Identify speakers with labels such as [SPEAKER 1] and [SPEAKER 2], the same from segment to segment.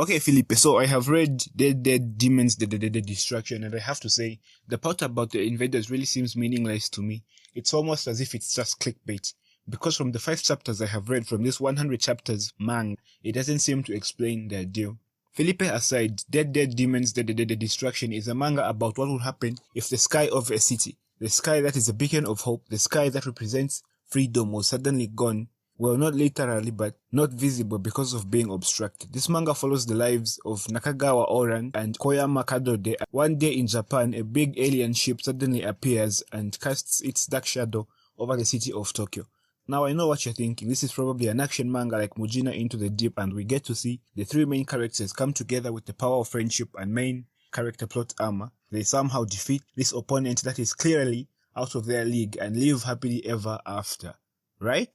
[SPEAKER 1] Okay, Felipe, so I have read Dead Demons, the Destruction, and I have to say, the part about the invaders really seems meaningless to me. It's almost as if it's just clickbait. Because from the 5 chapters I have read from this 100 chapters manga, it doesn't seem to explain their deal. Felipe aside, Dead Demons, the Destruction is a manga about what would happen if the sky of a city, the sky that is a beacon of hope, the sky that represents freedom, was suddenly gone. Well, not literally, but not visible because of being obstructed. This manga follows the lives of Nakagawa Oran and Koyama Kadode. One day in Japan, a big alien ship suddenly appears and casts its dark shadow over the city of Tokyo. Now I know what you're thinking, this is probably an action manga like Mujina Into the Deep, and we get to see the 3 main characters come together with the power of friendship and main character plot armor. They somehow defeat this opponent that is clearly out of their league and live happily ever after. Right?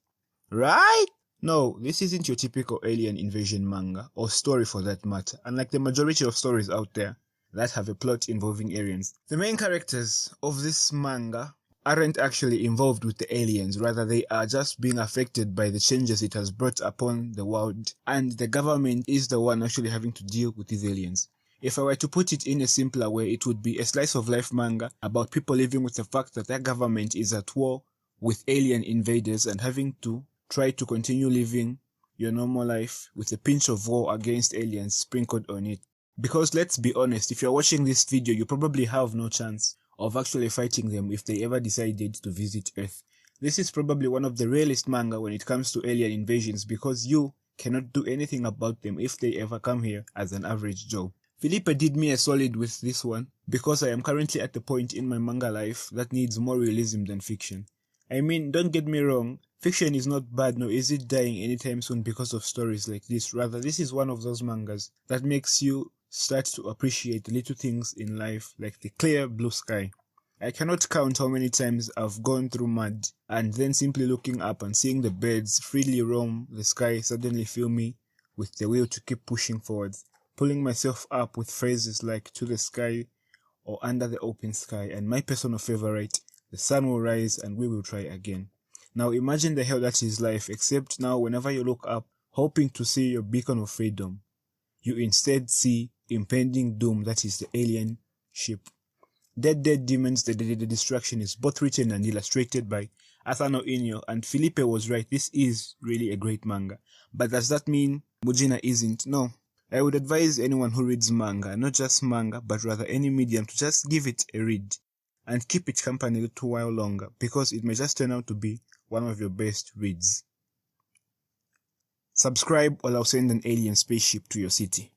[SPEAKER 1] Right? No, this isn't your typical alien invasion manga, or story for that matter, unlike the majority of stories out there that have a plot involving aliens. The main characters of this manga aren't actually involved with the aliens, rather they are just being affected by the changes it has brought upon the world, and the government is the one actually having to deal with these aliens. If I were to put it in a simpler way, it would be a slice of life manga about people living with the fact that their government is at war with alien invaders and having to try to continue living your normal life with a pinch of war against aliens sprinkled on it. Because let's be honest, if you're watching this video, you probably have no chance of actually fighting them if they ever decided to visit Earth. This is probably one of the rarest manga when it comes to alien invasions because you cannot do anything about them if they ever come here as an average Joe. Felipe did me a solid with this one because I am currently at the point in my manga life that needs more realism than fiction. I mean, don't get me wrong, fiction is not bad nor is it dying anytime soon because of stories like this. Rather, this is one of those mangas that makes you start to appreciate the little things in life like the clear blue sky. I cannot count how many times I've gone through mud and then simply looking up and seeing the birds freely roam the sky suddenly fill me with the will to keep pushing forward, pulling myself up with phrases like "to the sky" or "under the open sky," and my personal favorite, "the sun will rise and we will try again." Now imagine the hell that is life, except now whenever you look up, hoping to see your beacon of freedom, you instead see impending doom that is the alien ship. Dead Demons, the Destruction is both written and illustrated by Asano Inyo, and Felipe was right, this is really a great manga. But does that mean Mujina isn't? No. I would advise anyone who reads manga, not just manga, but rather any medium, to just give it a read and keep it company a little while longer, because it may just turn out to be one of your best reads. Subscribe or I'll send an alien spaceship to your city.